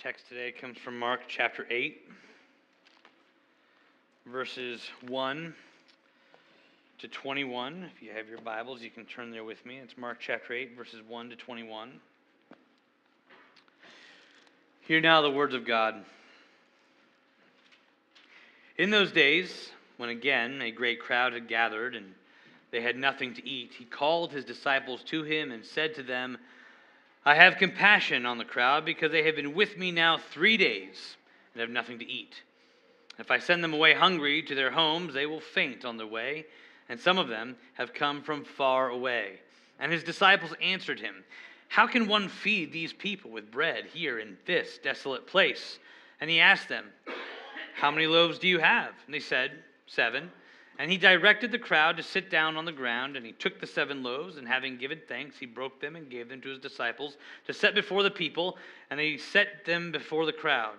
Text today comes from Mark chapter 8, verses 1 to 21. If you have your Bibles, you can turn there with me. It's Mark chapter 8, verses 1 to 21. Hear now the words of God. In those days, when again a great crowd had gathered and they had nothing to eat, he called his disciples to him and said to them, I have compassion on the crowd because they have been with me now 3 days and have nothing to eat. If I send them away hungry to their homes, they will faint on their way, and some of them have come from far away. And his disciples answered him, How can one feed these people with bread here in this desolate place? And he asked them, How many loaves do you have? And they said, 7. And he directed the crowd to sit down on the ground, and he took the 7 loaves, and having given thanks, he broke them and gave them to his disciples to set before the people, and he set them before the crowd.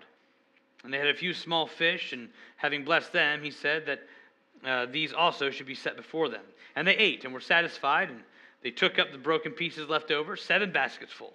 And they had a few small fish, and having blessed them, he said that these also should be set before them. And they ate and were satisfied, and they took up the broken pieces left over, 7 baskets full.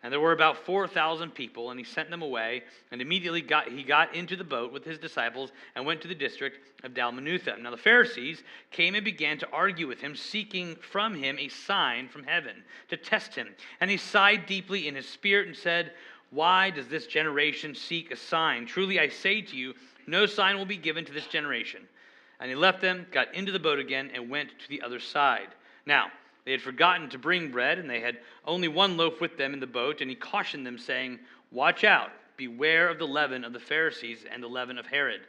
And there were about 4,000 people, and he sent them away, and immediately he got into the boat with his disciples and went to the district of Dalmanutha. Now the Pharisees came and began to argue with him, seeking from him a sign from heaven to test him. And he sighed deeply in his spirit and said, Why does this generation seek a sign? Truly I say to you, no sign will be given to this generation. And he left them, got into the boat again, and went to the other side. Now, they had forgotten to bring bread, and they had only 1 loaf with them in the boat, and he cautioned them, saying, Watch out, beware of the leaven of the Pharisees and the leaven of Herod.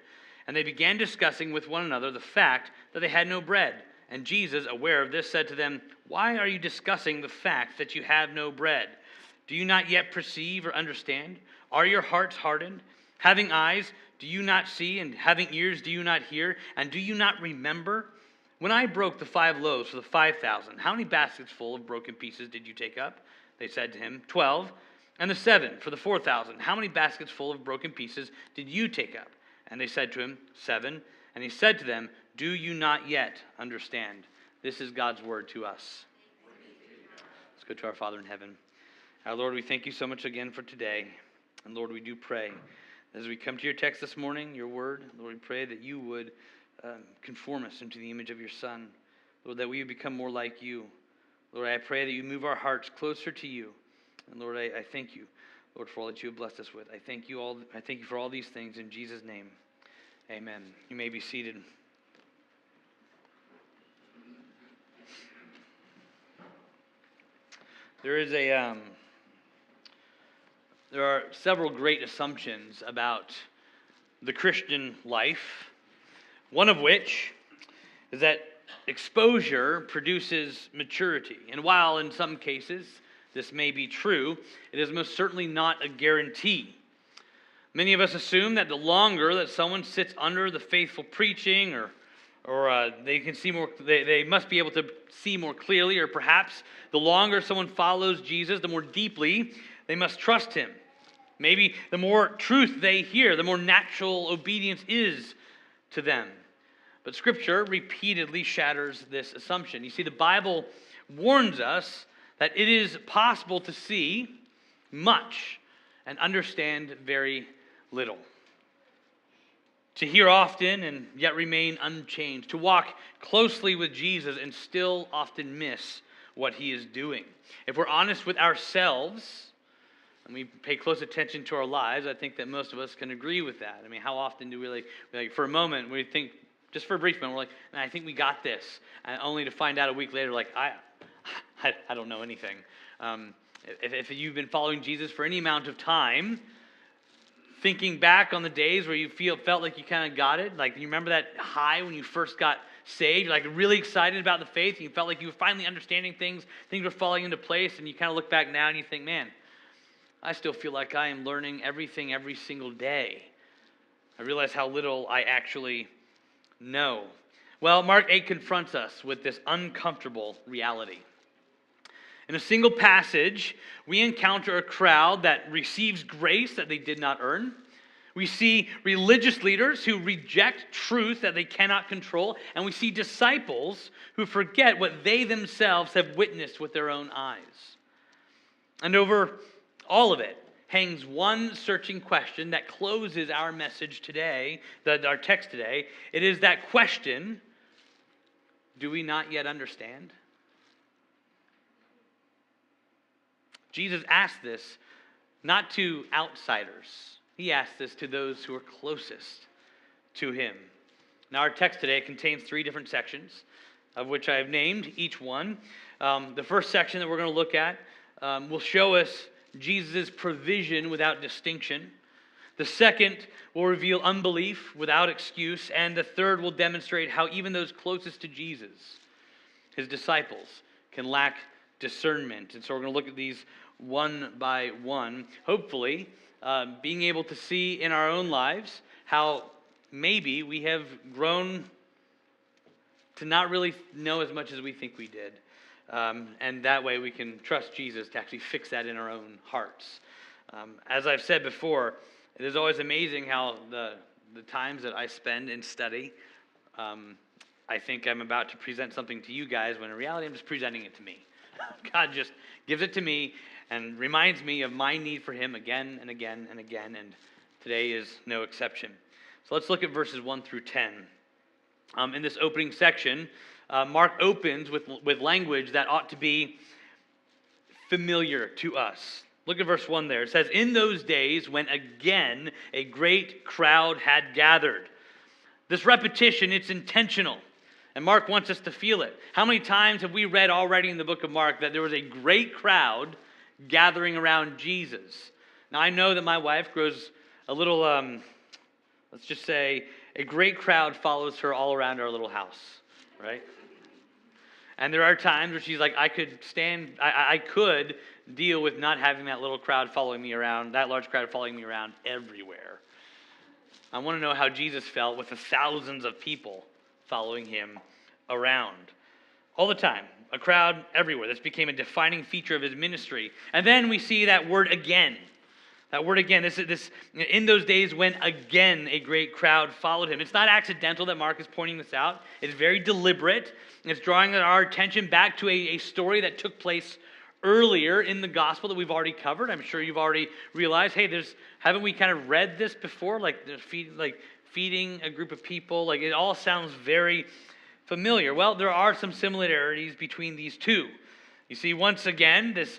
And they began discussing with one another the fact that they had no bread. And Jesus, aware of this, said to them, Why are you discussing the fact that you have no bread? Do you not yet perceive or understand? Are your hearts hardened? Having eyes, do you not see? And having ears, do you not hear? And do you not remember? When I broke the 5 loaves for the 5,000, how many baskets full of broken pieces did you take up? They said to him, 12. And the 7 for the 4,000, how many baskets full of broken pieces did you take up? And they said to him, 7. And he said to them, Do you not yet understand? This is God's word to us. Let's go to our Father in heaven. Our Lord, we thank you so much again for today. And Lord, we do pray, as we come to your text this morning, your word, Lord, we pray that you would conform us into the image of your Son. Lord, that we would become more like you. Lord, I pray that you move our hearts closer to you. And Lord, I thank you, Lord, for all that you have blessed us with. I thank you for all these things in Jesus' name. Amen. You may be seated. There are several great assumptions about the Christian life. One of which is that exposure produces maturity. And while in some cases this may be true, it is most certainly not a guarantee. Many of us assume that the longer that someone sits under the faithful preaching or they can see more, they must be able to see more clearly, or perhaps the longer someone follows Jesus, the more deeply they must trust him. Maybe the more truth they hear, the more natural obedience is to them. But Scripture repeatedly shatters this assumption. You see, the Bible warns us that it is possible to see much and understand very little. To hear often and yet remain unchanged. To walk closely with Jesus and still often miss what he is doing. If we're honest with ourselves, and we pay close attention to our lives, I think that most of us can agree with that. I mean, how often do we, for a moment, we think, just for a brief moment, we're like, man, I think we got this. And only to find out a week later, like, I don't know anything. If you've been following Jesus for any amount of time, thinking back on the days where you felt like you kind of got it, like you remember that high when you first got saved, you're like really excited about the faith, and you felt like you were finally understanding things were falling into place, and you kind of look back now and you think, man, I still feel like I am learning everything every single day. I realize how little I actually know. Well, Mark 8 confronts us with this uncomfortable reality. In a single passage, we encounter a crowd that receives grace that they did not earn. We see religious leaders who reject truth that they cannot control, and we see disciples who forget what they themselves have witnessed with their own eyes. And over all of it, hangs one searching question that closes our message today, our text today. It is that question, do we not yet understand? Jesus asked this not to outsiders. He asked this to those who are closest to him. Now our text today contains 3 different sections, of which I have named each one. The first section that we're going to look at will show us Jesus' provision without distinction. The second will reveal unbelief without excuse. And the third will demonstrate how even those closest to Jesus, his disciples, can lack discernment. And so we're going to look at these one by one, hopefully being able to see in our own lives how maybe we have grown to not really know as much as we think we did. And that way we can trust Jesus to actually fix that in our own hearts. As I've said before, it is always amazing how the times that I spend in study, I think I'm about to present something to you guys, when in reality I'm just presenting it to me. God just gives it to me and reminds me of my need for him again and again and again, and today is no exception. So let's look at verses 1 through 10. In this opening section, Mark opens with language that ought to be familiar to us. Look at verse 1 there. It says, "In those days when again a great crowd had gathered." This repetition, it's intentional. And Mark wants us to feel it. How many times have we read already in the book of Mark that there was a great crowd gathering around Jesus? Now, I know that my wife grows a little, let's just say, a great crowd follows her all around our little house, right? And there are times where she's like, I could deal with not having that little crowd following me around, that large crowd following me around everywhere. I want to know how Jesus felt with the thousands of people following him around. All the time. A crowd everywhere. This became a defining feature of his ministry. And then we see that word again. That word again. This in those days when again a great crowd followed him. It's not accidental that Mark is pointing this out. It's very deliberate. It's drawing our attention back to a story that took place earlier in the gospel that we've already covered. I'm sure you've already realized, hey, haven't we kind of read this before? Like feeding a group of people. Like it all sounds very familiar. Well, there are some similarities between these two. You see, once again, this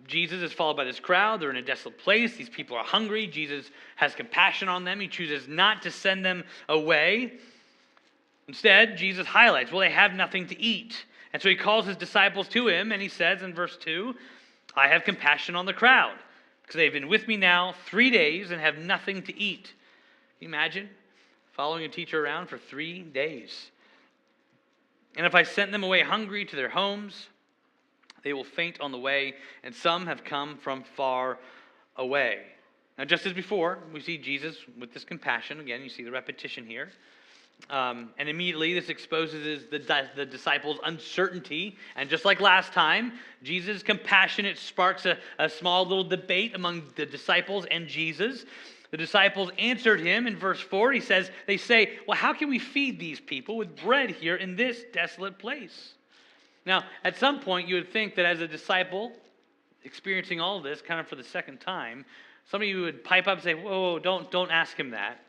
Jesus is followed by this crowd. They're in a desolate place. These people are hungry. Jesus has compassion on them. He chooses not to send them away. Instead, Jesus highlights, well, they have nothing to eat. And so he calls his disciples to him, and he says in verse 2, I have compassion on the crowd, because they've been with me now 3 days and have nothing to eat. Can you imagine following a teacher around for 3 days? And if I sent them away hungry to their homes, they will faint on the way, and some have come from far away. Now, just as before, we see Jesus with this compassion. Again, you see the repetition here. And immediately this exposes the disciples' uncertainty. And just like last time, Jesus' compassion, it sparks a small little debate among the disciples and Jesus. The disciples answered him in verse 4. They say, well, how can we feed these people with bread here in this desolate place? Now, at some point, you would think that as a disciple, experiencing all of this kind of for the second time, some of you would pipe up and say, whoa, don't ask him that.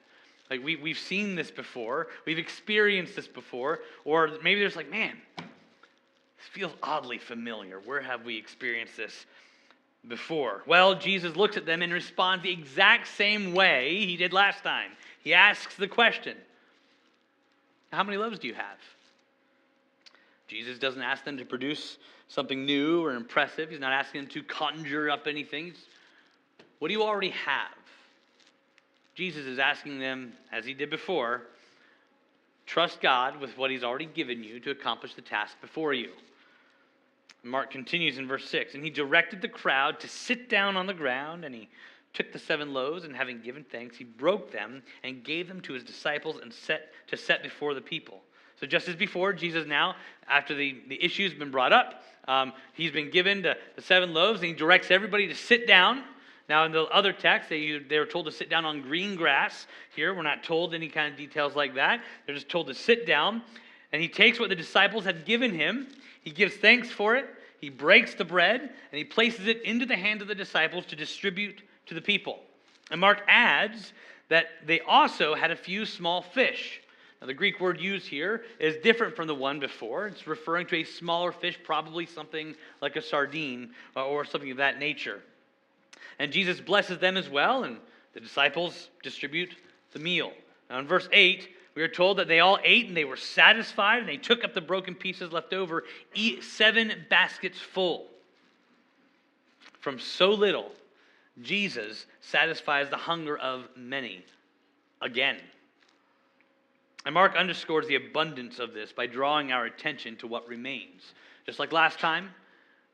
Like, we've seen this before. We've experienced this before. Or maybe there's like, man, this feels oddly familiar. Where have we experienced this before? Well, Jesus looks at them and responds the exact same way he did last time. He asks the question, how many loaves do you have? Jesus doesn't ask them to produce something new or impressive. He's not asking them to conjure up anything. What do you already have? Jesus is asking them, as he did before, trust God with what he's already given you to accomplish the task before you. Mark continues in verse 6, and he directed the crowd to sit down on the ground, and he took the 7 loaves, and having given thanks, he broke them and gave them to his disciples and set before the people. So just as before, Jesus now, after the issue's been brought up, he's been given the 7 loaves, and he directs everybody to sit down. Now, in the other text, they were told to sit down on green grass. Here, we're not told any kind of details like that. They're just told to sit down. And he takes what the disciples had given him. He gives thanks for it. he breaks the bread and he places it into the hand of the disciples to distribute to the people. And Mark adds that they also had a few small fish. Now, the Greek word used here is different from the one before. It's referring to a smaller fish, probably something like a sardine or something of that nature. And Jesus blesses them as well, and the disciples distribute the meal. Now, in verse 8, we are told that they all ate and they were satisfied, and they took up the broken pieces left over, 7 baskets full. From so little, Jesus satisfies the hunger of many again. And Mark underscores the abundance of this by drawing our attention to what remains. Just like last time,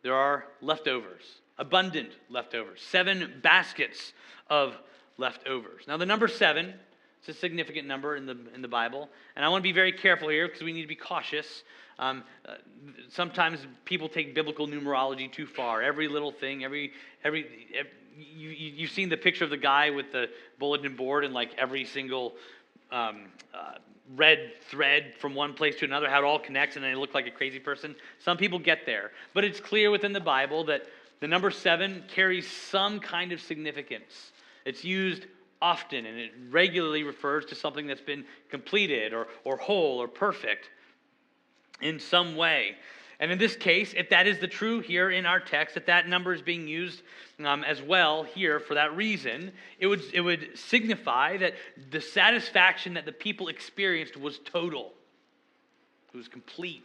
there are leftovers, abundant leftovers, 7 baskets of leftovers. Now, the number 7 is a significant number in the Bible, and I want to be very careful here because we need to be cautious. Sometimes people take biblical numerology too far. Every little thing, you've seen the picture of the guy with the bulletin board and like every single red thread from one place to another, how it all connects, and they look like a crazy person. Some people get there, but it's clear within the Bible that the number 7 carries some kind of significance. It's used often, and it regularly refers to something that's been completed or whole or perfect in some way. And in this case, if that is the true here in our text, if that number is being used as well here for that reason, it would signify that the satisfaction that the people experienced was total. It was complete.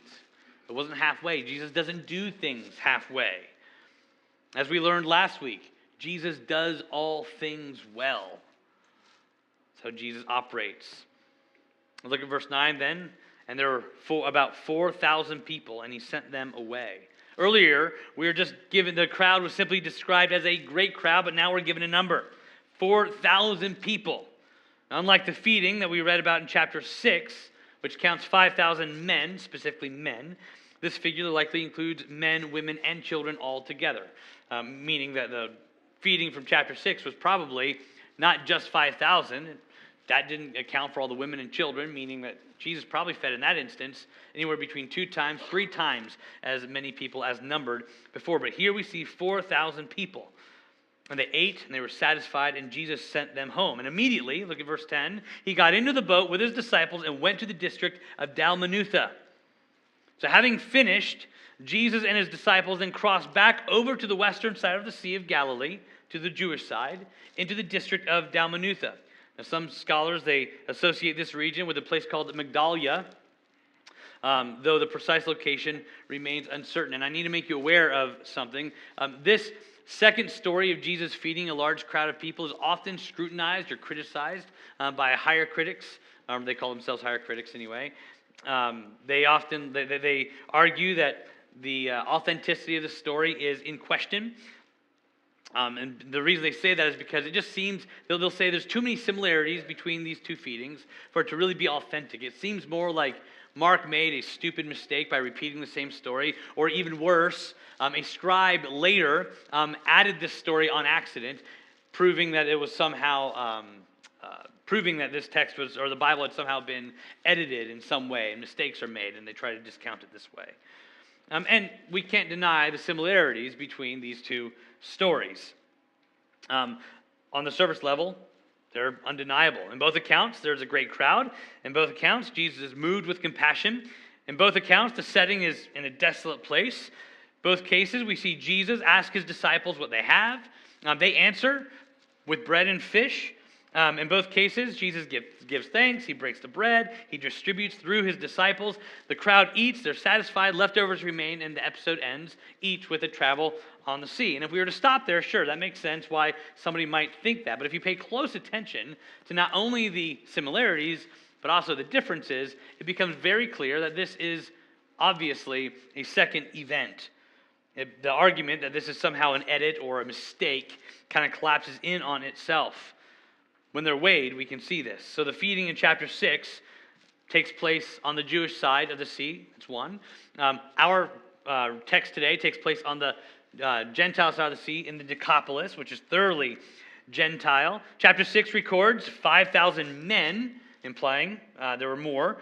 It wasn't halfway. Jesus doesn't do things halfway. As we learned last week, Jesus does all things well. That's how Jesus operates. Look at verse 9 then. And there were about 4,000 people, and he sent them away. Earlier, we were just given, the crowd was simply described as a great crowd, but now we're given a number, 4,000 people. Unlike the feeding that we read about in chapter 6, which counts 5,000 men, specifically men, this figure likely includes men, women, and children all together, meaning that the feeding from chapter 6 was probably not just 5,000. That didn't account for all the women and children, meaning that Jesus probably fed in that instance anywhere between 2 times, 3 times as many people as numbered before. But here we see 4,000 people. And they ate and they were satisfied, and Jesus sent them home. And immediately, look at verse 10, he got into the boat with his disciples and went to the district of Dalmanutha. So having finished, Jesus and his disciples then crossed back over to the western side of the Sea of Galilee, to the Jewish side, into the district of Dalmanutha. Now, some scholars, they associate this region with a place called Magdalia, though the precise location remains uncertain. And I need to make you aware of something. This second story of Jesus feeding a large crowd of people is often scrutinized or criticized by higher critics. They call themselves higher critics anyway. They often they argue that the authenticity of the story is in question. And the reason they say that is because it just seems, they'll say there's too many similarities between these 2 feedings for it to really be authentic. It seems more like Mark made a stupid mistake by repeating the same story, or even worse, a scribe later added this story on accident, proving that it was somehow, proving that this text was, or the Bible had somehow been edited in some way, and mistakes are made, and they try to discount it this way. And we can't deny the similarities between these 2 stories. On the surface level, they're undeniable. In both accounts, there's a great crowd. In both accounts, Jesus is moved with compassion. In both accounts, the setting is in a desolate place. Both cases, we see Jesus ask his disciples what they have. They answer with bread and fish. In both cases, Jesus gives thanks. He breaks the bread. He distributes through his disciples. The crowd eats. They're satisfied. Leftovers remain, and the episode ends, each with a travel on the sea. And if we were to stop there, sure, that makes sense why somebody might think that. But if you pay close attention to not only the similarities, but also the differences, it becomes very clear that this is obviously a second event. The argument that this is somehow an edit or a mistake kind of collapses in on itself. When they're weighed, we can see this. So the feeding in chapter 6 takes place on the Jewish side of the sea. That's one. Our text today takes place on the Gentile side of the sea in the Decapolis, which is thoroughly Gentile. Chapter 6 records 5,000 men, implying there were more.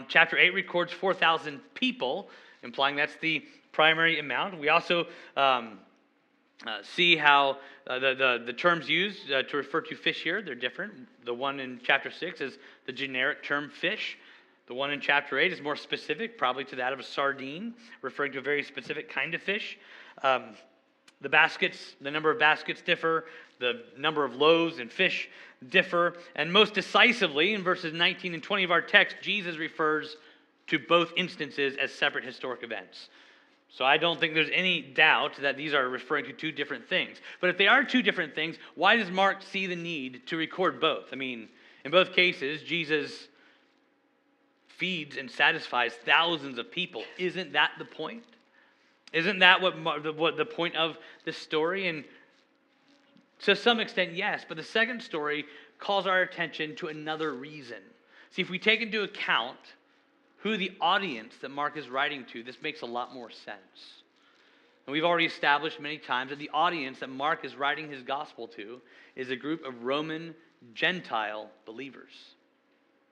Chapter 8 records 4,000 people, implying that's the primary amount. We also see how the terms used to refer to fish here, they're different. The one in chapter 6 is the generic term fish. The one in chapter 8 is more specific, probably to that of a sardine, referring to a very specific kind of fish. The baskets, the number of baskets differ. The number of loaves and fish differ. And most decisively, in verses 19 and 20 of our text, Jesus refers to both instances as separate historic events. So I don't think there's any doubt that these are referring to two different things. But if they are two different things, why does Mark see the need to record both? I mean, in both cases, Jesus feeds and satisfies thousands of people. Isn't that the point? Isn't that what the point of this story? And to some extent, yes. But the second story calls our attention to another reason. See, if we take into account who the audience that Mark is writing to, this makes a lot more sense. And we've already established many times that the audience that Mark is writing his gospel to is a group of Roman Gentile believers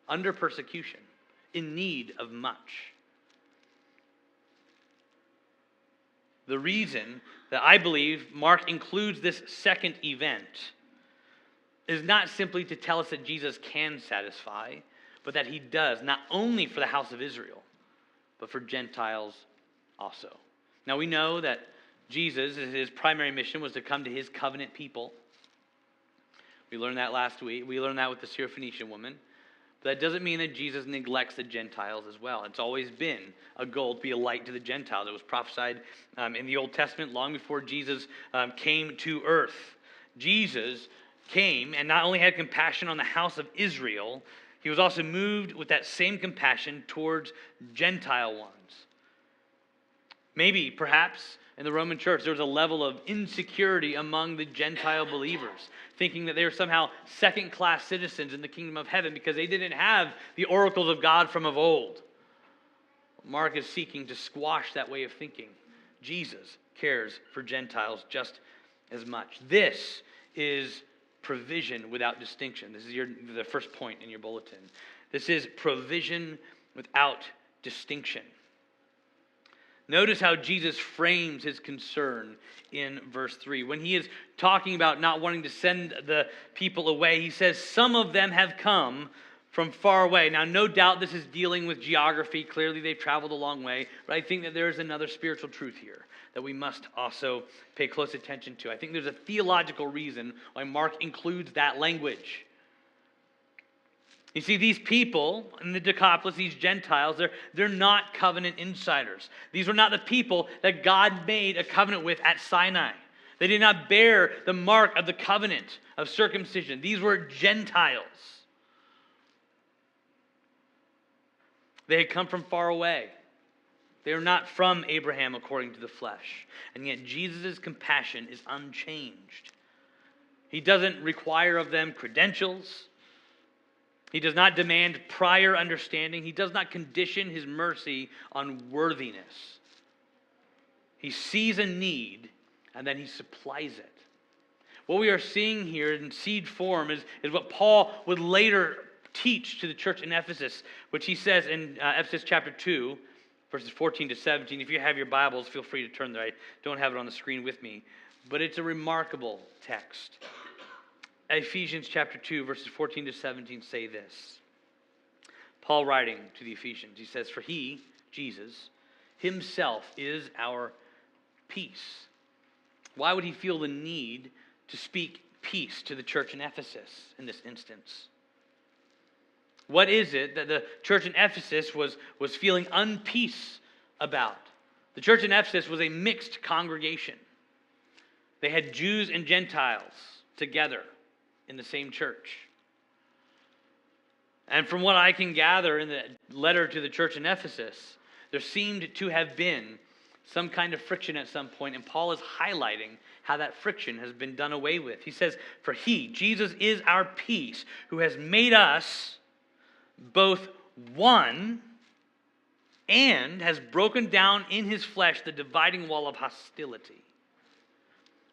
under persecution, in need of much. The reason that I believe Mark includes this second event is not simply to tell us that Jesus can satisfy, but that he does, not only for the house of Israel, but for Gentiles also. Now we know that Jesus, his primary mission was to come to his covenant people. We learned that last week. We learned that with the Syrophoenician woman. But that doesn't mean that Jesus neglects the Gentiles as well. It's always been a goal to be a light to the Gentiles. It was prophesied in the Old Testament long before Jesus came to earth. Jesus came and not only had compassion on the house of Israel, he was also moved with that same compassion towards Gentile ones. Maybe, perhaps, in the Roman church, there was a level of insecurity among the Gentile believers, thinking that they were somehow second-class citizens in the kingdom of heaven because they didn't have the oracles of God from of old. Mark is seeking to squash that way of thinking. Jesus cares for Gentiles just as much. This is provision without distinction. This is the first point in your bulletin. This is provision without distinction. Notice how Jesus frames his concern in verse 3. When he is talking about not wanting to send the people away, he says, some of them have come from far away. Now, no doubt this is dealing with geography. Clearly, they've traveled a long way. But I think that there is another spiritual truth here that we must also pay close attention to. I think there's a theological reason why Mark includes that language. You see, these people in the Decapolis, these Gentiles, they're not covenant insiders. These were not the people that God made a covenant with at Sinai. They did not bear the mark of the covenant of circumcision. These were Gentiles. They had come from far away. They are not from Abraham according to the flesh. And yet Jesus' compassion is unchanged. He doesn't require of them credentials. He does not demand prior understanding. He does not condition his mercy on worthiness. He sees a need and then he supplies it. What we are seeing here in seed form is what Paul would later teach to the church in Ephesus, which he says in Ephesus chapter 2, verses 14 to 17. If you have your Bibles, feel free to turn there. I don't have it on the screen with me, but it's a remarkable text. Ephesians chapter 2, verses 14 to 17 say this. Paul writing to the Ephesians, he says, for he, Jesus, himself is our peace. Why would he feel the need to speak peace to the church in Ephesus in this instance? What is it that the church in Ephesus was feeling unpeace about? The church in Ephesus was a mixed congregation. They had Jews and Gentiles together in the same church. And from what I can gather in the letter to the church in Ephesus, there seemed to have been some kind of friction at some point, and Paul is highlighting how that friction has been done away with. He says, for he, Jesus, is our peace, who has made us both one and has broken down in his flesh the dividing wall of hostility.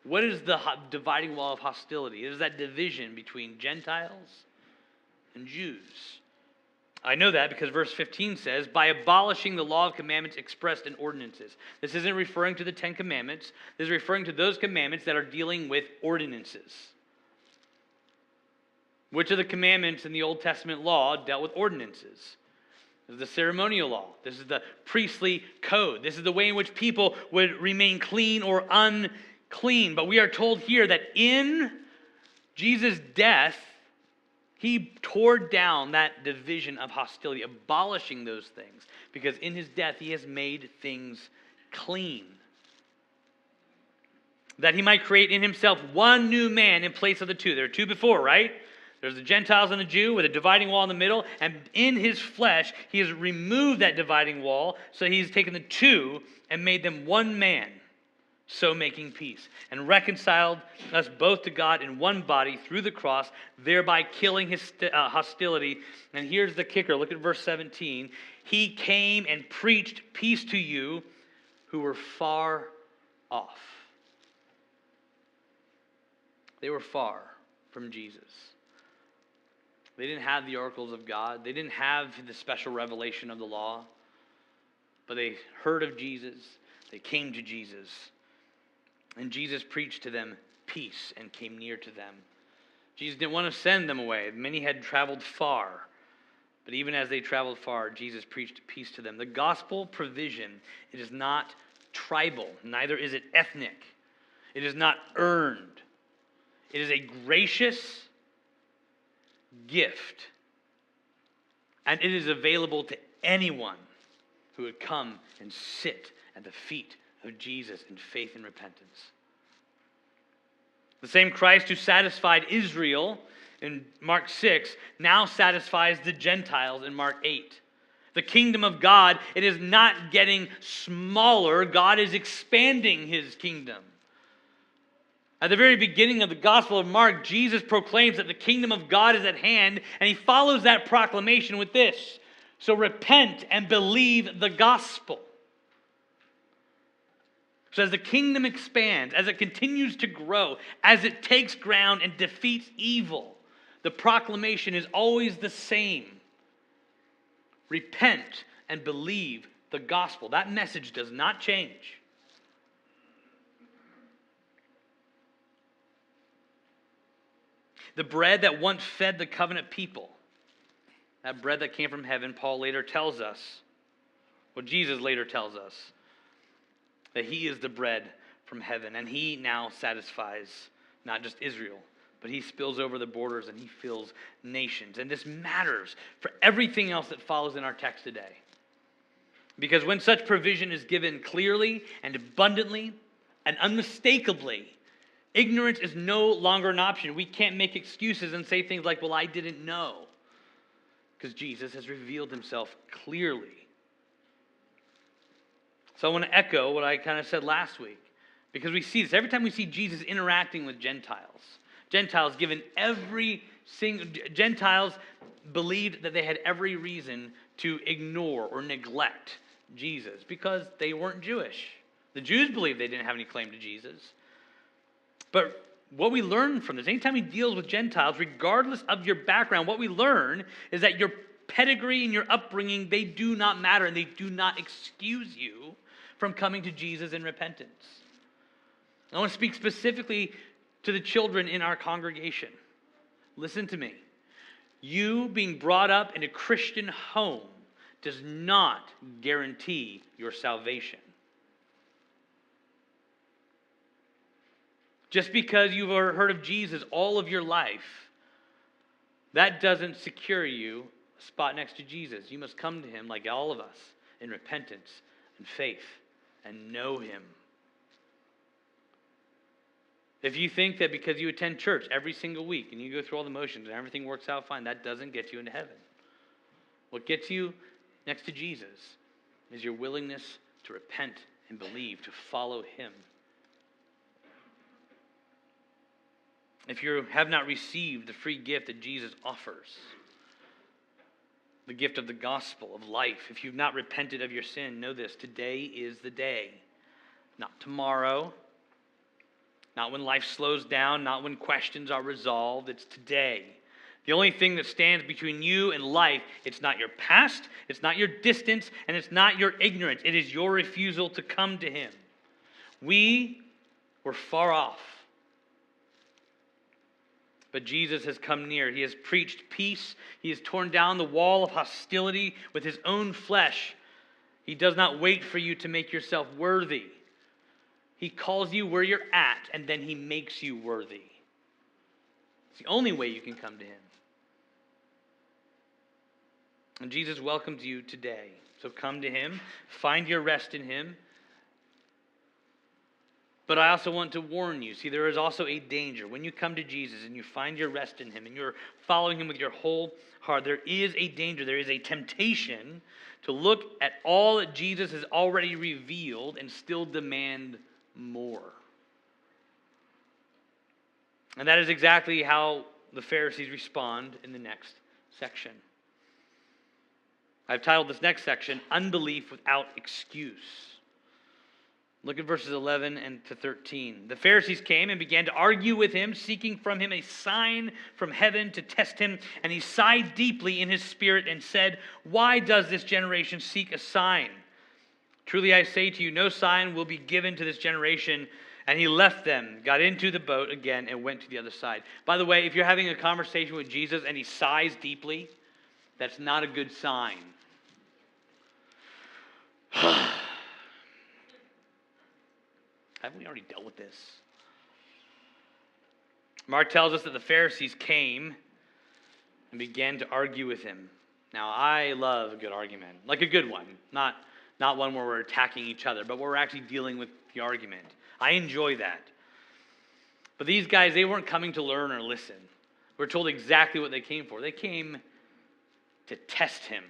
What is the dividing wall of hostility? It is that division between Gentiles and Jews. I know that because verse 15 says, by abolishing the law of commandments expressed in ordinances. This isn't referring to the 10 commandments. This is referring to those commandments that are dealing with ordinances. Which of the commandments in the Old Testament law dealt with ordinances? This is the ceremonial law. This is the priestly code. This is the way in which people would remain clean or unclean. But we are told here that in Jesus' death, he tore down that division of hostility, abolishing those things. Because in his death, he has made things clean. That he might create in himself one new man in place of the two. There are two before, right? There's the Gentiles and the Jew with a dividing wall in the middle. And in his flesh, he has removed that dividing wall. So he's taken the two and made them one man, so making peace, and reconciled us both to God in one body through the cross, thereby killing his hostility. And here's the kicker. Look at verse 17. He came and preached peace to you who were far off. They were far from Jesus. They didn't have the oracles of God. They didn't have the special revelation of the law. But they heard of Jesus. They came to Jesus. And Jesus preached to them peace and came near to them. Jesus didn't want to send them away. Many had traveled far. But even as they traveled far, Jesus preached peace to them. The gospel provision, it is not tribal. Neither is it ethnic. It is not earned. It is a gracious gift. And it is available to anyone who would come and sit at the feet of Jesus in faith and repentance. The same Christ who satisfied Israel in Mark 6 now satisfies the Gentiles in Mark 8. The kingdom of God, it is not getting smaller. God is expanding his kingdom. At the very beginning of the Gospel of Mark, Jesus proclaims that the kingdom of God is at hand, and he follows that proclamation with this: so repent and believe the gospel. So as the kingdom expands, as it continues to grow, as it takes ground and defeats evil, the proclamation is always the same. Repent and believe the gospel. That message does not change. The bread that once fed the covenant people, that bread that came from heaven, Paul later tells us, well, Jesus later tells us, that he is the bread from heaven. And he now satisfies not just Israel, but he spills over the borders and he fills nations. And this matters for everything else that follows in our text today. Because when such provision is given clearly and abundantly and unmistakably, ignorance is no longer an option. We can't make excuses and say things like, well, I didn't know. Because Jesus has revealed himself clearly. So I want to echo what I kind of said last week. Because we see this. Every time we see Jesus interacting with Gentiles Gentiles believed that they had every reason to ignore or neglect Jesus because they weren't Jewish. The Jews believed they didn't have any claim to Jesus. But what we learn from this, anytime he deals with Gentiles, regardless of your background, what we learn is that your pedigree and your upbringing, they do not matter, and they do not excuse you from coming to Jesus in repentance. I want to speak specifically to the children in our congregation. Listen to me. You being brought up in a Christian home does not guarantee your salvation. Just because you've heard of Jesus all of your life, that doesn't secure you a spot next to Jesus. You must come to him like all of us in repentance and faith and know him. If you think that because you attend church every single week and you go through all the motions and everything works out fine, that doesn't get you into heaven. What gets you next to Jesus is your willingness to repent and believe, to follow him. If you have not received the free gift that Jesus offers, the gift of the gospel of life, if you've not repented of your sin, know this: today is the day. Not tomorrow, not when life slows down, not when questions are resolved. It's today. The only thing that stands between you and life, it's not your past, it's not your distance, and it's not your ignorance. It is your refusal to come to him. We were far off. But Jesus has come near. He has preached peace. He has torn down the wall of hostility with his own flesh. He does not wait for you to make yourself worthy. He calls you where you're at, and then he makes you worthy. It's the only way you can come to him. And Jesus welcomes you today. So come to him. Find your rest in him. But I also want to warn you. See, there is also a danger. When you come to Jesus and you find your rest in him and you're following him with your whole heart, there is a danger. There is a temptation to look at all that Jesus has already revealed and still demand more. And that is exactly how the Pharisees respond in the next section. I've titled this next section, Unbelief Without Excuse. Look at verses 11 and to 13. The Pharisees came and began to argue with him, seeking from him a sign from heaven to test him. And he sighed deeply in his spirit and said, "Why does this generation seek a sign? Truly I say to you, no sign will be given to this generation." And he left them, got into the boat again, and went to the other side. By the way, if you're having a conversation with Jesus and he sighs deeply, that's not a good sign. Haven't we already dealt with this? Mark tells us that the Pharisees came and began to argue with him. Now, I love a good argument, like a good one, not one where we're attacking each other, but where we're actually dealing with the argument. I enjoy that. But these guys, they weren't coming to learn or listen. We're told exactly what they came for. They came to test him.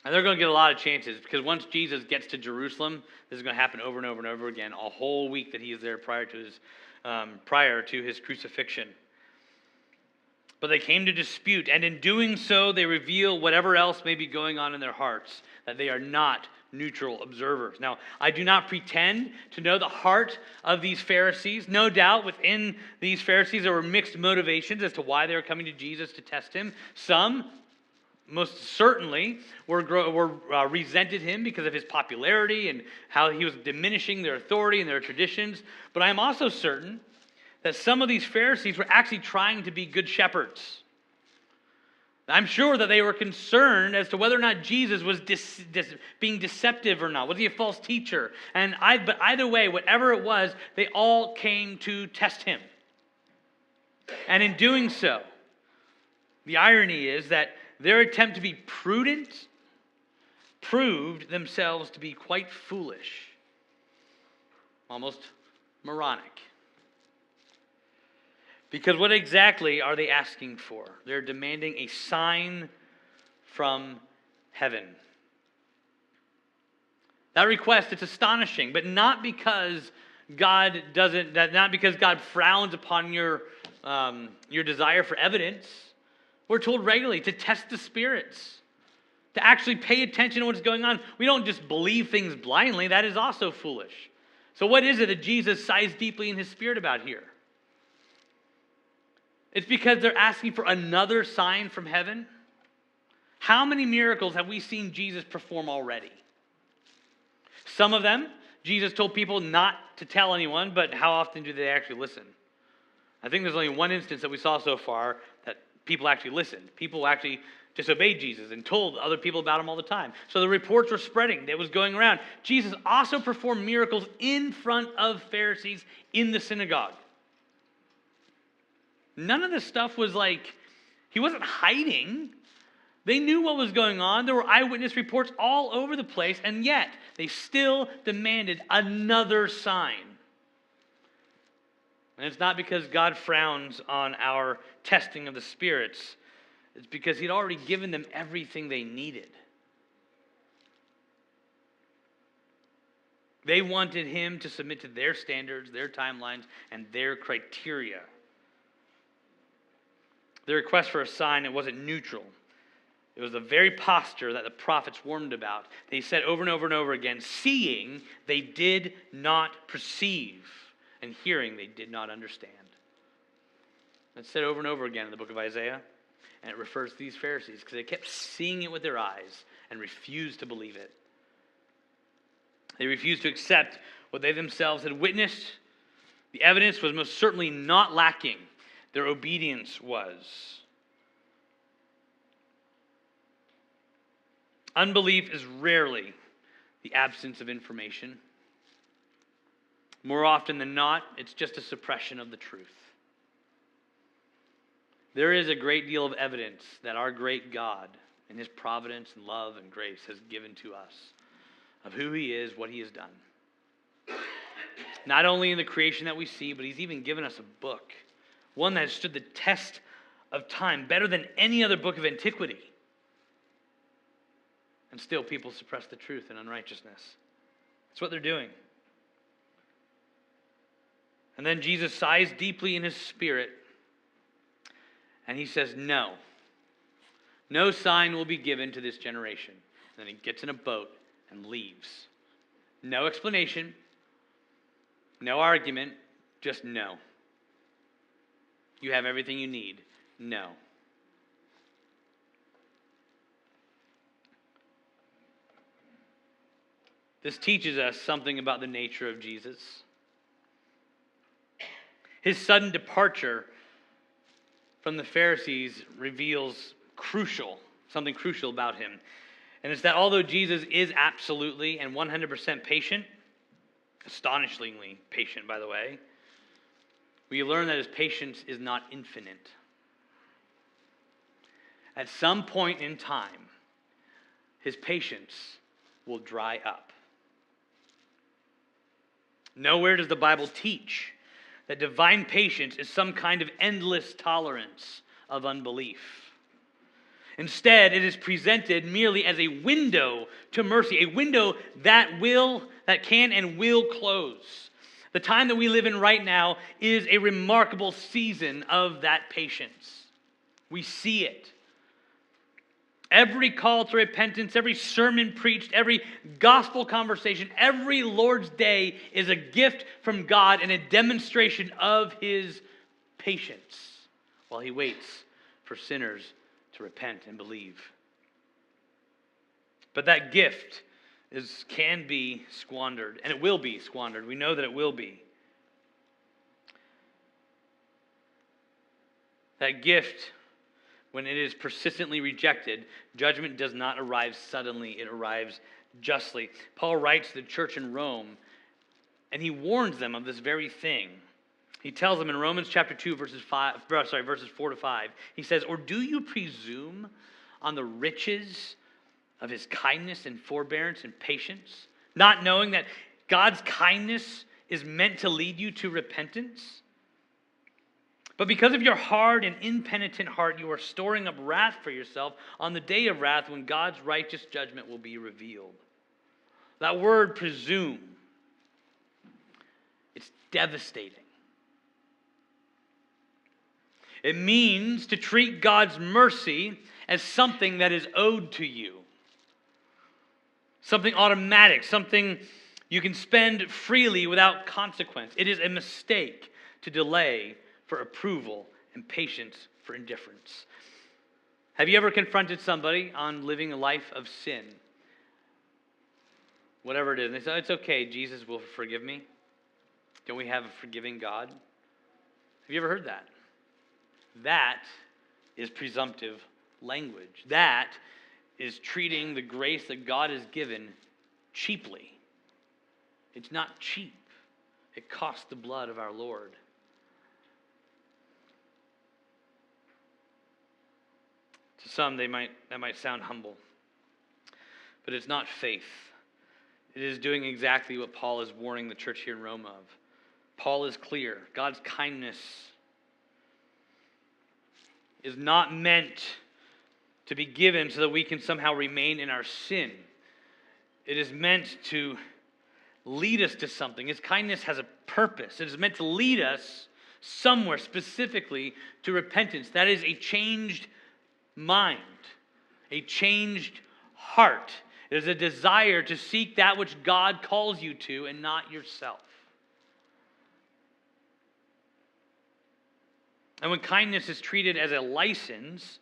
And they're going to get a lot of chances because once Jesus gets to Jerusalem, this is going to happen over and over and over again, a whole week that he is there prior to his crucifixion. But they came to dispute, and in doing so, they reveal whatever else may be going on in their hearts, that they are not neutral observers. Now, I do not pretend to know the heart of these Pharisees. No doubt within these Pharisees there were mixed motivations as to why they were coming to Jesus to test him. Some most certainly resented him because of his popularity and how he was diminishing their authority and their traditions. But I am also certain that some of these Pharisees were actually trying to be good shepherds. I'm sure that they were concerned as to whether or not Jesus was being deceptive or not. Was he a false teacher? But either way, whatever it was, they all came to test him. And in doing so, the irony is that their attempt to be prudent proved themselves to be quite foolish, almost moronic. Because what exactly are they asking for? They're demanding a sign from heaven. That request, it's astonishing, but not because God frowns upon your desire for evidence. We're told regularly to test the spirits, to actually pay attention to what's going on. We don't just believe things blindly. That is also foolish. So what is it that Jesus sighs deeply in his spirit about here? It's because they're asking for another sign from heaven. How many miracles have we seen Jesus perform already? Some of them, Jesus told people not to tell anyone, but how often do they actually listen? I think there's only one instance that we saw so far that people actually listened. People actually disobeyed Jesus and told other people about him all the time. So the reports were spreading. It was going around. Jesus also performed miracles in front of Pharisees in the synagogue. None of this stuff was like, he wasn't hiding. They knew what was going on. There were eyewitness reports all over the place, and yet they still demanded another sign. And it's not because God frowns on our testing of the spirits. It's because he'd already given them everything they needed. They wanted him to submit to their standards, their timelines, and their criteria. Their request for a sign, it wasn't neutral. It was the very posture that the prophets warned about. They said over and over and over again, seeing they did not perceive, and hearing they did not understand. It's said over and over again in the book of Isaiah, and it refers to these Pharisees because they kept seeing it with their eyes and refused to believe it. They refused to accept what they themselves had witnessed. The evidence was most certainly not lacking. Their obedience was. Unbelief is rarely the absence of information. More often than not, it's just a suppression of the truth. There is a great deal of evidence that our great God, in his providence and love and grace, has given to us of who he is, what he has done. Not only in the creation that we see, but he's even given us a book, one that has stood the test of time, better than any other book of antiquity. And still people suppress the truth and unrighteousness. That's what they're doing. And then Jesus sighs deeply in his spirit, and he says, no. No sign will be given to this generation. And then he gets in a boat and leaves. No explanation, no argument, just no. You have everything you need. No. This teaches us something about the nature of Jesus. His sudden departure from the Pharisees reveals something crucial about him. And it's that although Jesus is absolutely and 100% patient, astonishingly patient, by the way, we learn that his patience is not infinite. At some point in time, his patience will dry up. Nowhere does the Bible teach that divine patience is some kind of endless tolerance of unbelief. Instead, it is presented merely as a window to mercy, a window that can and will close. The time that we live in right now is a remarkable season of that patience. We see it. Every call to repentance, every sermon preached, every gospel conversation, every Lord's Day is a gift from God and a demonstration of his patience while he waits for sinners to repent and believe. But that gift can be squandered, and it will be squandered. We know that it will be. That gift, when it is persistently rejected, judgment does not arrive suddenly, it arrives justly. Paul writes to the church in Rome, and he warns them of this very thing. He tells them in Romans chapter 2, verses 4 to 5, he says, "Or do you presume on the riches of his kindness and forbearance and patience, not knowing that God's kindness is meant to lead you to repentance? But because of your hard and impenitent heart, you are storing up wrath for yourself on the day of wrath when God's righteous judgment will be revealed." That word presume, it's devastating. It means to treat God's mercy as something that is owed to you. Something automatic, something you can spend freely without consequence. It is a mistake to delay for approval and patience for indifference. Have you ever confronted somebody on living a life of sin? Whatever it is. And they say, "It's okay, Jesus will forgive me." Don't we have a forgiving God? Have you ever heard that? That is presumptive language. That is treating the grace that God has given cheaply. It's not cheap. It cost the blood of our Lord. To some, that might sound humble. But it's not faith. It is doing exactly what Paul is warning the church here in Rome of. Paul is clear. God's kindness is not meant to be given so that we can somehow remain in our sin. It is meant to lead us to something. His kindness has a purpose. It is meant to lead us somewhere specifically to repentance. That is a changed mind, a changed heart. It is a desire to seek that which God calls you to and not yourself. And when kindness is treated as a license,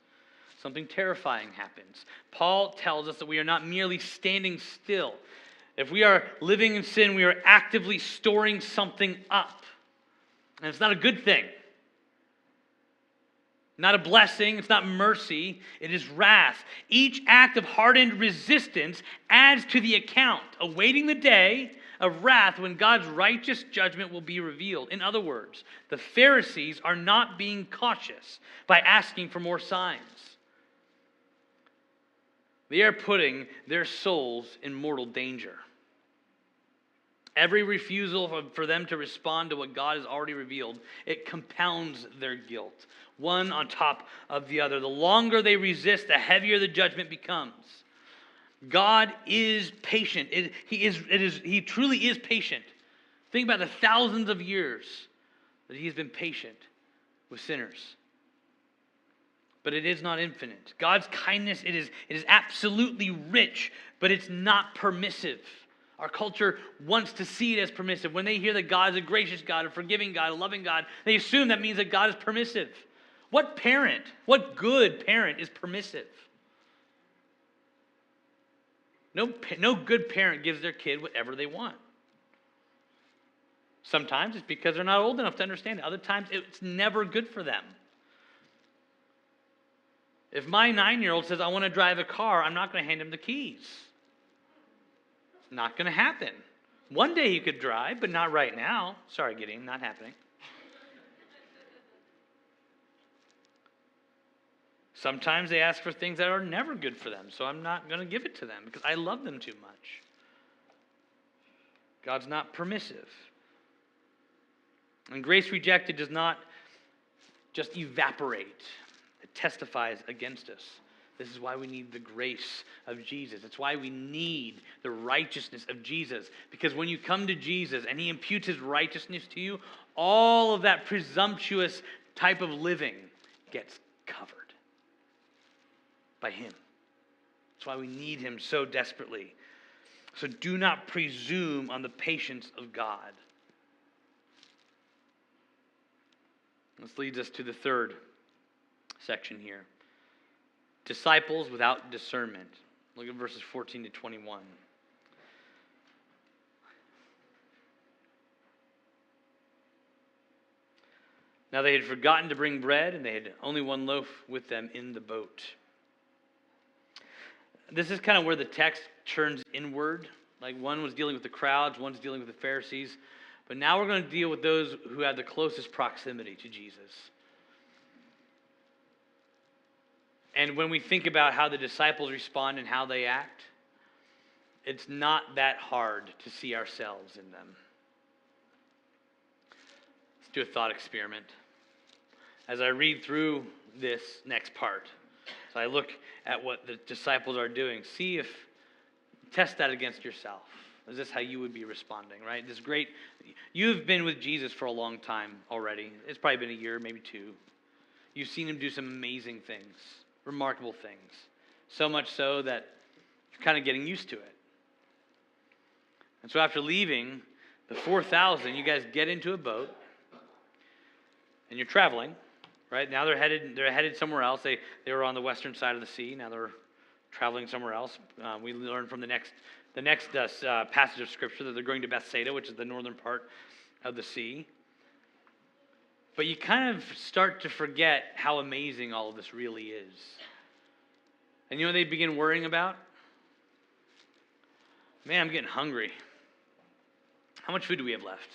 something terrifying happens. Paul tells us that we are not merely standing still. If we are living in sin, we are actively storing something up. And it's not a good thing. Not a blessing, it's not mercy, it is wrath. Each act of hardened resistance adds to the account, awaiting the day of wrath when God's righteous judgment will be revealed. In other words, the Pharisees are not being cautious by asking for more signs. They are putting their souls in mortal danger. Every refusal for them to respond to what God has already revealed, it compounds their guilt, one on top of the other. The longer they resist, the heavier the judgment becomes. God is patient. He truly is patient. Think about the thousands of years that He's been patient with sinners. But it is not infinite. God's kindness, it is absolutely rich, but it's not permissive. Our culture wants to see it as permissive. When they hear that God is a gracious God, a forgiving God, a loving God, they assume that means that God is permissive. What good parent is permissive? No good parent gives their kid whatever they want. Sometimes it's because they're not old enough to understand it. Other times it's never good for them. If my 9-year-old says, I want to drive a car, I'm not going to hand him the keys. It's not going to happen. One day he could drive, but not right now. Sorry, Gideon, not happening. Sometimes they ask for things that are never good for them, so I'm not going to give it to them because I love them too much. God's not permissive. And grace rejected does not just evaporate. It testifies against us. This is why we need the grace of Jesus. It's why we need the righteousness of Jesus. Because when you come to Jesus and He imputes His righteousness to you, all of that presumptuous type of living gets covered by Him. That's why we need Him so desperately. So do not presume on the patience of God. This leads us to the third section here. Disciples without discernment. Look at verses 14 to 21. Now they had forgotten to bring bread, and they had only one loaf with them in the boat. This is kind of where the text turns inward. Like one was dealing with the crowds, one's dealing with the Pharisees. But now we're going to deal with those who have the closest proximity to Jesus. And when we think about how the disciples respond and how they act, it's not that hard to see ourselves in them. Let's do a thought experiment. As I read through this next part, so I look at what the disciples are doing, test that against yourself. Is this how you would be responding, right? You've been with Jesus for a long time already. It's probably been a year, maybe 2. You've seen Him do some amazing things. Remarkable things. So much so that you're kind of getting used to it. And so after leaving the 4,000, you guys get into a boat and you're traveling, right? Now they're headed somewhere else. They were on the western side of the sea. Now they're traveling somewhere else. We learn from the next passage of Scripture that they're going to Bethsaida, which is the northern part of the sea. But you kind of start to forget how amazing all of this really is. And you know what they begin worrying about? Man, I'm getting hungry. How much food do we have left?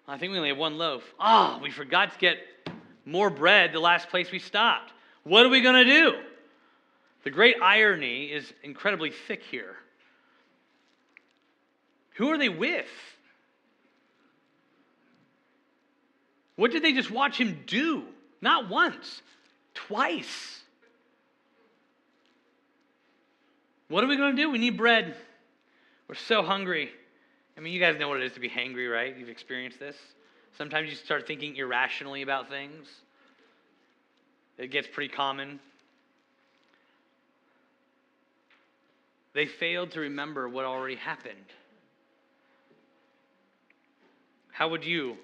I think we only have one loaf. We forgot to get more bread the last place we stopped. What are we going to do? The great irony is incredibly thick here. Who are they with? What did they just watch Him do? Not once, twice. What are we going to do? We need bread. We're so hungry. I mean, you guys know what it is to be hangry, right? You've experienced this. Sometimes you start thinking irrationally about things. It gets pretty common. They failed to remember what already happened. How would you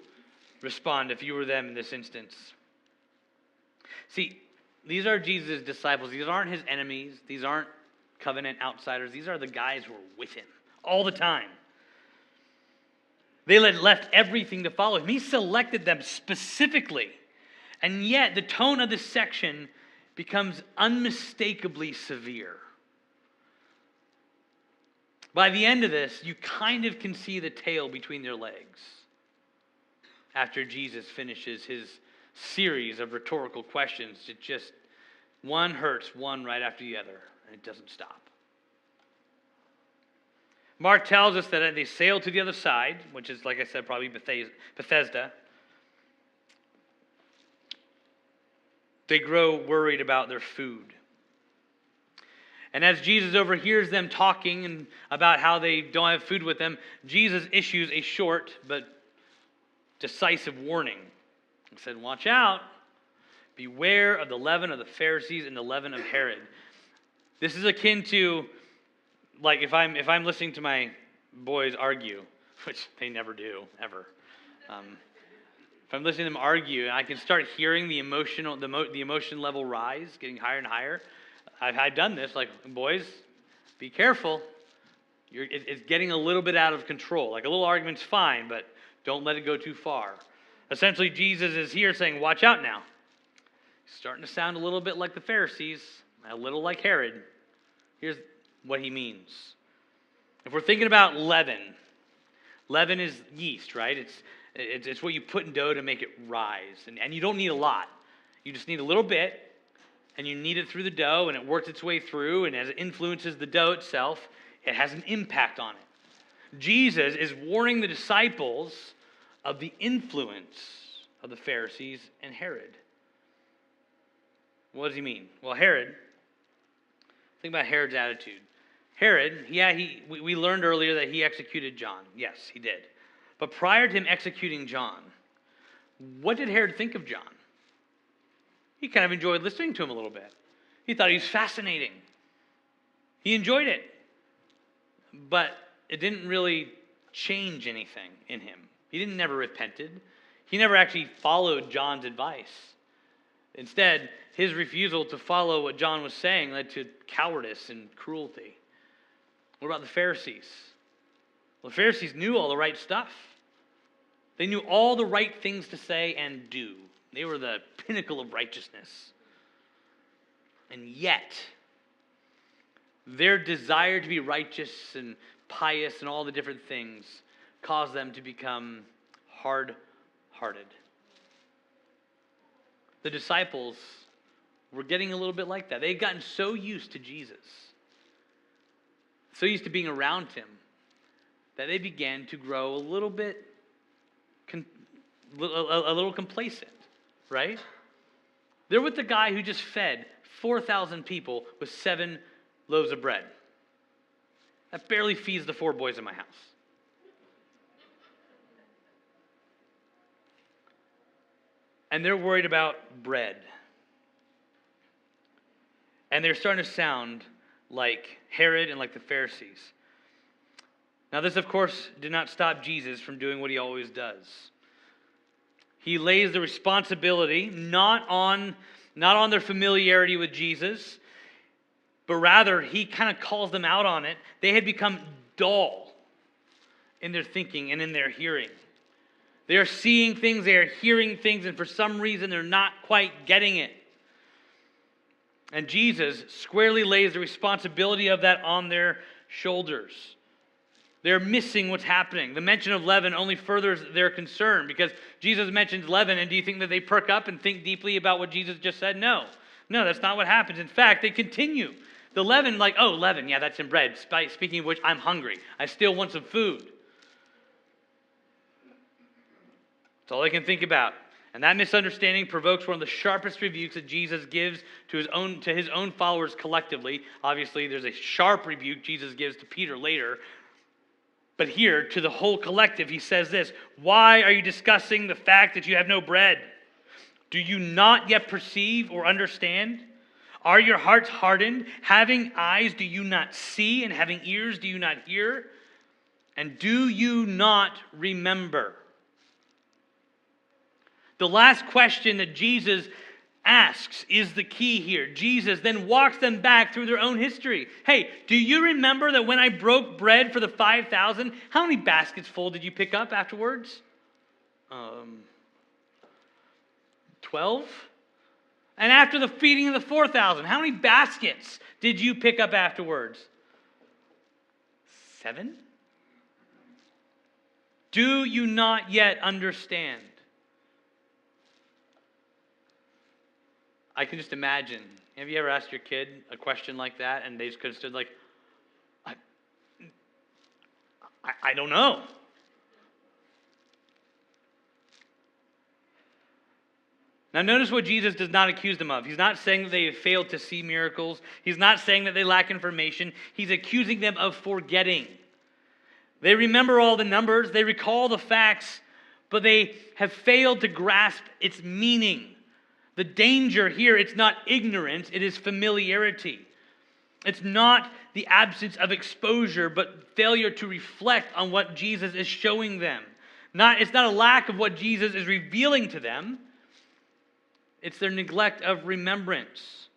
respond if you were them in this instance? See, these are Jesus' disciples. These aren't his enemies. These aren't covenant outsiders. These are the guys who are with him all the time. They had left everything to follow him. He selected them specifically. And yet, the tone of this section becomes unmistakably severe. By the end of this, you kind of can see the tail between their legs after Jesus finishes his series of rhetorical questions. It just, one hurts one right after the other, and it doesn't stop. Mark tells us that they sailed to the other side, which is, like I said, probably Bethesda. They grow worried about their food. And as Jesus overhears them talking and about how they don't have food with them, Jesus issues a short but decisive warning. He said, watch out. Beware of the leaven of the Pharisees and the leaven of Herod. This is akin to, like, if I'm listening to my boys argue, which they never do, ever. If I'm listening to them argue and I can start hearing the emotion level rise, getting higher and higher, I've done this. Like, boys, be careful. It's getting a little bit out of control. Like, a little argument's fine, but don't let it go too far. Essentially, Jesus is here saying, watch out now. He's starting to sound a little bit like the Pharisees, a little like Herod. Here's what he means. If we're thinking about leaven is yeast, right? It's what you put in dough to make it rise. And you don't need a lot. You just need a little bit, and you knead it through the dough, and it works its way through, and as it influences the dough itself, it has an impact on it. Jesus is warning the disciples of the influence of the Pharisees and Herod. What does he mean? Well, Herod, think about Herod's attitude. Herod, we learned earlier that he executed John. Yes, he did. But prior to him executing John, what did Herod think of John? He kind of enjoyed listening to him a little bit. He thought he was fascinating. He enjoyed it. But it didn't really change anything in him. He never repented. He never actually followed John's advice. Instead, his refusal to follow what John was saying led to cowardice and cruelty. What about the Pharisees? Well, the Pharisees knew all the right stuff. They knew all the right things to say and do. They were the pinnacle of righteousness. And yet, their desire to be righteous and pious and all the different things caused them to become hard-hearted. The disciples were getting a little bit like that. They had gotten so used to Jesus, so used to being around him, that they began to grow a little bit, a little complacent, right? They're with the guy who just fed 4,000 people with 7 loaves of bread. That barely feeds the 4 boys in my house. And they're worried about bread. And they're starting to sound like Herod and like the Pharisees. Now, this, of course, did not stop Jesus from doing what he always does. He lays the responsibility not on their familiarity with Jesus, but rather he kind of calls them out on it. They had become dull in their thinking and in their hearing. They are seeing things, they are hearing things, and for some reason they're not quite getting it. And Jesus squarely lays the responsibility of that on their shoulders. They're missing what's happening. The mention of leaven only furthers their concern because Jesus mentions leaven, and do you think that they perk up and think deeply about what Jesus just said? No, that's not what happens. In fact, they continue. The leaven, like, oh, leaven, yeah, that's in bread. Speaking of which, I'm hungry. I still want some food. That's all I can think about. And that misunderstanding provokes one of the sharpest rebukes that Jesus gives to his own followers collectively. Obviously, there's a sharp rebuke Jesus gives to Peter later. But here, to the whole collective, he says this: why are you discussing the fact that you have no bread? Do you not yet perceive or understand? Are your hearts hardened? Having eyes, do you not see? And having ears, do you not hear? And do you not remember? The last question that Jesus asks is the key here. Jesus then walks them back through their own history. Hey, do you remember that when I broke bread for the 5,000, how many baskets full did you pick up afterwards? 12? And after the feeding of the 4,000, how many baskets did you pick up afterwards? 7? Do you not yet understand? I can just imagine. Have you ever asked your kid a question like that and they just could have stood like, I don't know. Now notice what Jesus does not accuse them of. He's not saying that they have failed to see miracles. He's not saying that they lack information. He's accusing them of forgetting. They remember all the numbers. They recall the facts, but they have failed to grasp its meaning. The danger here, it's not ignorance, it is familiarity. It's not the absence of exposure, but failure to reflect on what Jesus is showing them. It's not a lack of what Jesus is revealing to them. It's their neglect of remembrance.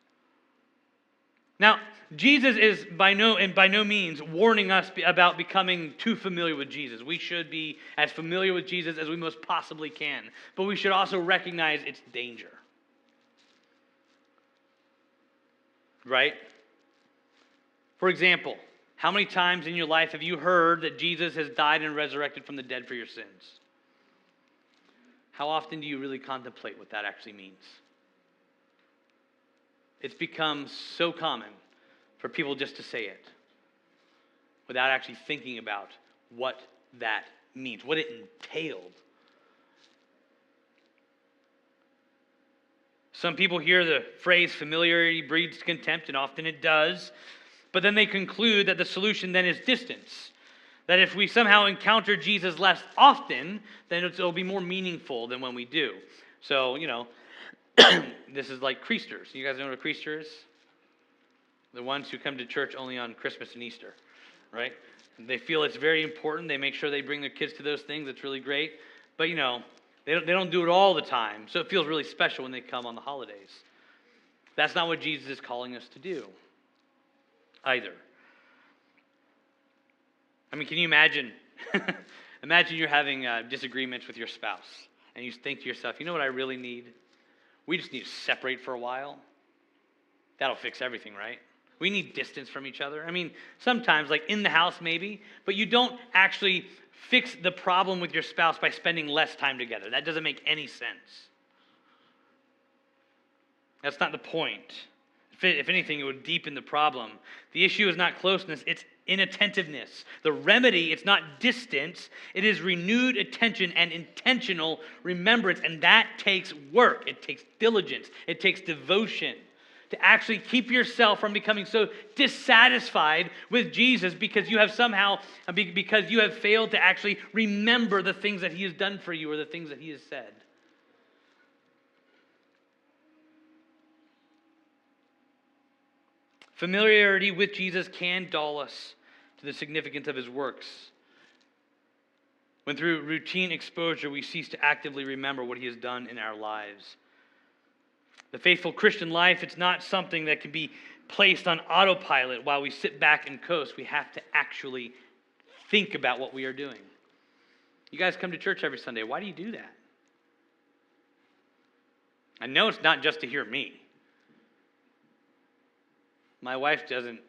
Now, Jesus is by no means warning us about becoming too familiar with Jesus. We should be as familiar with Jesus as we most possibly can. But we should also recognize its danger. Right? For example, how many times in your life have you heard that Jesus has died and resurrected from the dead for your sins? How often do you really contemplate what that actually means? It's become so common for people just to say it without actually thinking about what that means, what it entailed. Some people hear the phrase familiarity breeds contempt, and often it does, but then they conclude that the solution then is distance. That if we somehow encounter Jesus less often, then it'll be more meaningful than when we do. So, this is like Creasters. You guys know what a Creaster is? The ones who come to church only on Christmas and Easter, right? They feel it's very important. They make sure they bring their kids to those things. It's really great. But, they don't do it all the time. So it feels really special when they come on the holidays. That's not what Jesus is calling us to do either. I mean, can you imagine? Imagine you're having disagreements with your spouse. And you think to yourself, you know what I really need? We just need to separate for a while. That'll fix everything, right? We need distance from each other. I mean, sometimes, like in the house maybe, but you don't actually fix the problem with your spouse by spending less time together. That doesn't make any sense. That's not the point. If anything, it would deepen the problem. The issue is not closeness, it's inattentiveness. The remedy, it's not distance, it is renewed attention and intentional remembrance, and that takes work. It takes diligence. It takes devotion to actually keep yourself from becoming so dissatisfied with Jesus because you have failed to actually remember the things that he has done for you or the things that he has said. Familiarity with Jesus can dull us to the significance of his works. When through routine exposure we cease to actively remember what he has done in our lives. The faithful Christian life, it's not something that can be placed on autopilot while we sit back and coast. We have to actually think about what we are doing. You guys come to church every Sunday. Why do you do that? I know it's not just to hear me. My wife doesn't.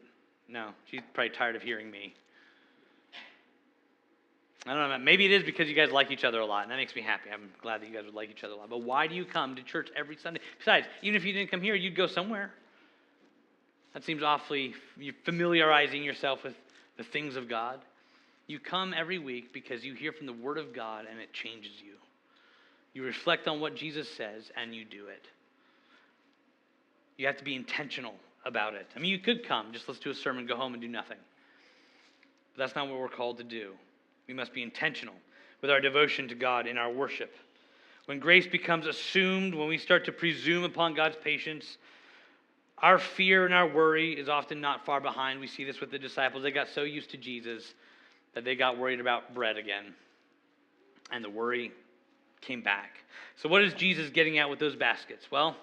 No, she's probably tired of hearing me. I don't know. Maybe it is because you guys like each other a lot, and that makes me happy. I'm glad that you guys would like each other a lot. But why do you come to church every Sunday? Besides, even if you didn't come here, you'd go somewhere. That seems awfully, you're familiarizing yourself with the things of God. You come every week because you hear from the Word of God, and it changes you. You reflect on what Jesus says, and you do it. You have to be intentional about it. I mean, you could come, just listen to a sermon, go home, and do nothing. But that's not what we're called to do. We must be intentional with our devotion to God in our worship. When grace becomes assumed, when we start to presume upon God's patience, our fear and our worry is often not far behind. We see this with the disciples. They got so used to Jesus that they got worried about bread again. And the worry came back. So what is Jesus getting at with those baskets? Well,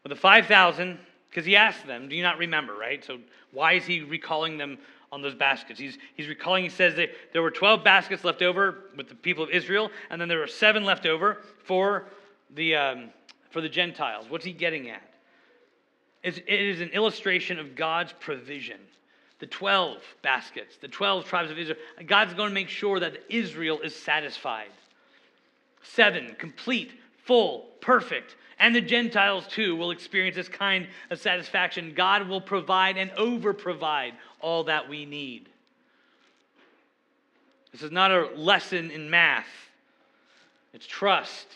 With the 5,000, because he asked them, do you not remember, right? So why is he recalling them on those baskets? He's recalling, he says that there were 12 baskets left over with the people of Israel, and then there were 7 left over for the Gentiles. What's he getting at? It is an illustration of God's provision. The 12 baskets, the 12 tribes of Israel. God's going to make sure that Israel is satisfied. 7, complete, full, perfect. And the Gentiles too will experience this kind of satisfaction. God will provide and over-provide all that we need. This is not a lesson in math. It's trust.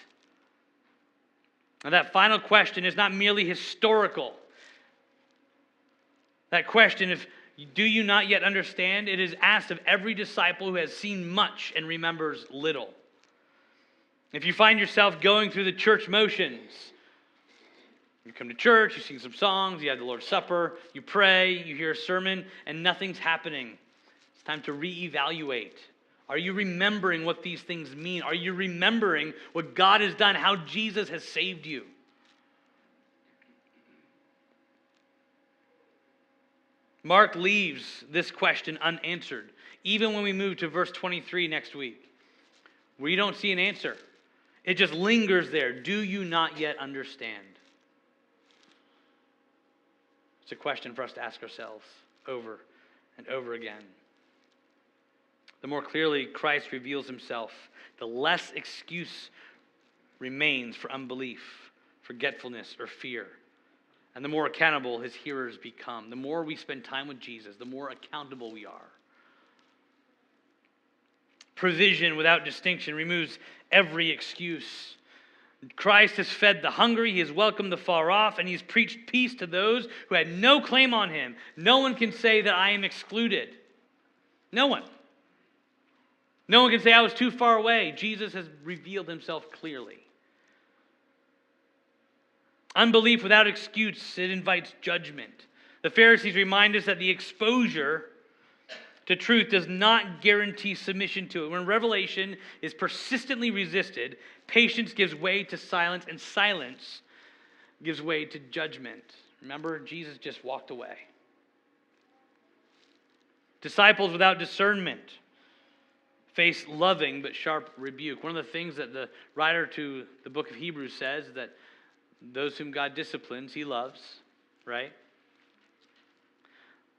And that final question is not merely historical. That question, if do you not yet understand, it is asked of every disciple who has seen much and remembers little. If you find yourself going through the church motions, you come to church, you sing some songs, you have the Lord's Supper, you pray, you hear a sermon, and nothing's happening. It's time to reevaluate. Are you remembering what these things mean? Are you remembering what God has done, how Jesus has saved you? Mark leaves this question unanswered, even when we move to verse 23 next week. We don't see an answer. It just lingers there. Do you not yet understand? It's a question for us to ask ourselves over and over again. The more clearly Christ reveals himself, the less excuse remains for unbelief, forgetfulness, or fear. And the more accountable his hearers become. The more we spend time with Jesus, the more accountable we are. Provision without distinction removes every excuse. Christ has fed the hungry, he has welcomed the far off, and he's preached peace to those who had no claim on him. No one can say that I am excluded. No one. No one can say I was too far away. Jesus has revealed himself clearly. Unbelief without excuse, it invites judgment. The Pharisees remind us that the exposure to truth does not guarantee submission to it. When revelation is persistently resisted, patience gives way to silence, and silence gives way to judgment. Remember, Jesus just walked away. Disciples without discernment face loving but sharp rebuke. One of the things that the writer to the book of Hebrews says that those whom God disciplines, he loves, right?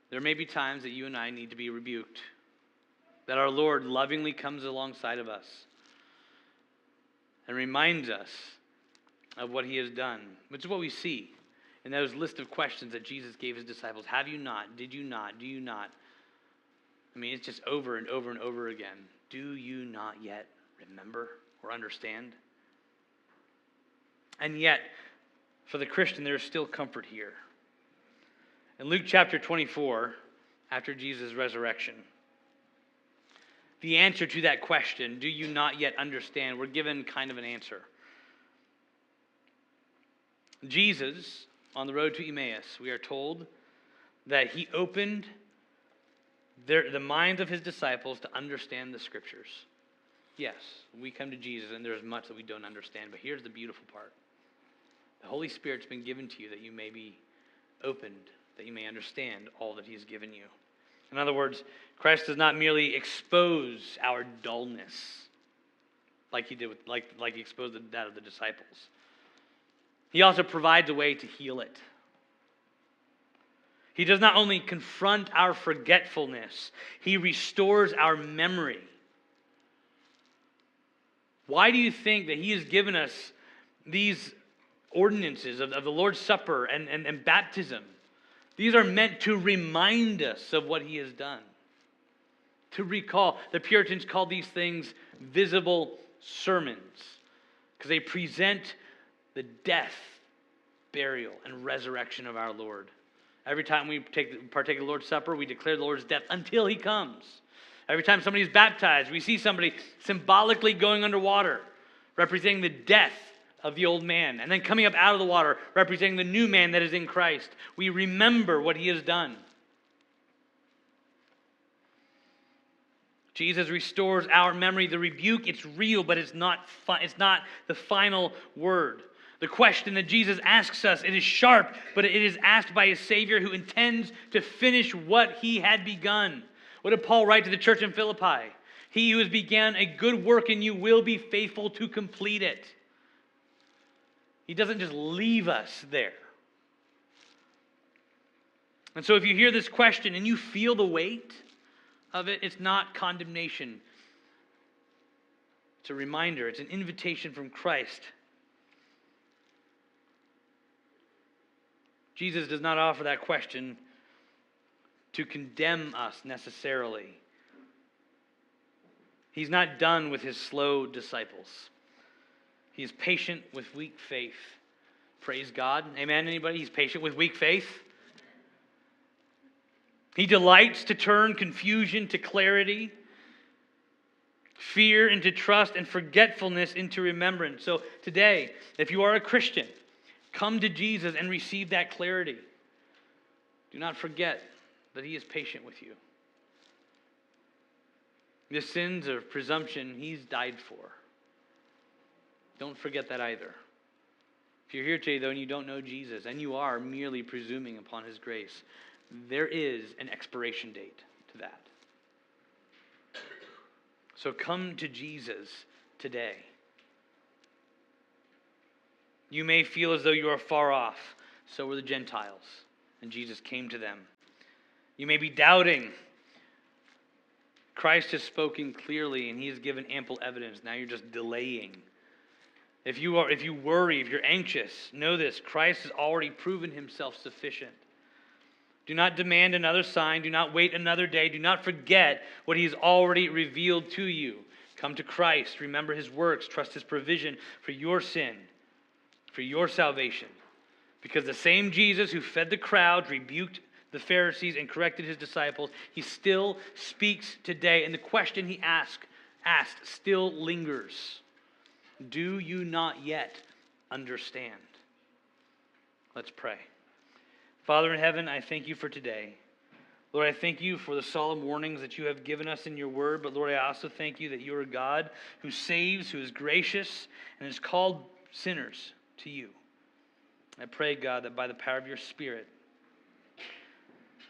There may be times that you and I need to be rebuked, that our Lord lovingly comes alongside of us and reminds us of what he has done, which is what we see in those list of questions that Jesus gave his disciples. Have you not? Did you not? Do you not? I mean, it's just over and over and over again. Do you not yet remember or understand? And yet, for the Christian, there is still comfort here. In Luke chapter 24, after Jesus' resurrection, the answer to that question, do you not yet understand, we're given kind of an answer. Jesus, on the road to Emmaus, we are told that he opened the minds of his disciples to understand the scriptures. Yes, we come to Jesus and there's much that we don't understand, but here's the beautiful part. The Holy Spirit's been given to you that you may be opened, that you may understand all that he has given you. In other words, Christ does not merely expose our dullness like he did with, like he exposed that of the disciples. He also provides a way to heal it. He does not only confront our forgetfulness, he restores our memory. Why do you think that he has given us these ordinances of the Lord's Supper and baptism? These are meant to remind us of what he has done. To recall. The Puritans called these things visible sermons because they present the death, burial, and resurrection of our Lord. Every time we partake of the Lord's Supper, we declare the Lord's death until he comes. Every time somebody is baptized, we see somebody symbolically going underwater, representing the death of the old man, and then coming up out of the water, representing the new man that is in Christ. We remember what he has done. Jesus restores our memory. The rebuke, it's real, but it's not the final word. The question that Jesus asks us, it is sharp, but it is asked by a Savior who intends to finish what he had begun. What did Paul write to the church in Philippi? He who has begun a good work in you will be faithful to complete it. He doesn't just leave us there. And so if you hear this question and you feel the weight of it, it's not condemnation. It's a reminder. It's an invitation from Christ. Jesus does not offer that question to condemn us necessarily. He's not done with his slow disciples. He is patient with weak faith. Praise God. Amen, anybody? He's patient with weak faith. He delights to turn confusion to clarity, fear into trust, and forgetfulness into remembrance. So today, if you are a Christian, come to Jesus and receive that clarity. Do not forget that he is patient with you. The sins of presumption he's died for. Don't forget that either. If you're here today, though, and you don't know Jesus, and you are merely presuming upon his grace, there is an expiration date to that. So come to Jesus today. You may feel as though you are far off. So were the Gentiles, and Jesus came to them. You may be doubting. Christ has spoken clearly, and he has given ample evidence. Now you're just delaying. If you worry, if you're anxious, know this: Christ has already proven himself sufficient. Do not demand another sign. Do not wait another day. Do not forget what he has already revealed to you. Come to Christ. Remember his works. Trust his provision for your sin, for your salvation. Because the same Jesus who fed the crowd, rebuked the Pharisees, and corrected his disciples, he still speaks today. And the question he asked still lingers. Do you not yet understand? Let's pray. Father in heaven, I thank you for today. Lord, I thank you for the solemn warnings that you have given us in your word. But Lord, I also thank you that you are a God who saves, who is gracious, and has called sinners to you. I pray, God, that by the power of your Spirit,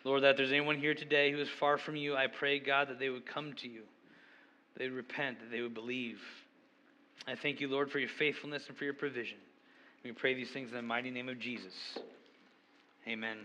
Lord, that if there's anyone here today who is far from you, I pray, God, that they would come to you. They would repent, that they would believe. I thank you, Lord, for your faithfulness and for your provision. We pray these things in the mighty name of Jesus. Amen.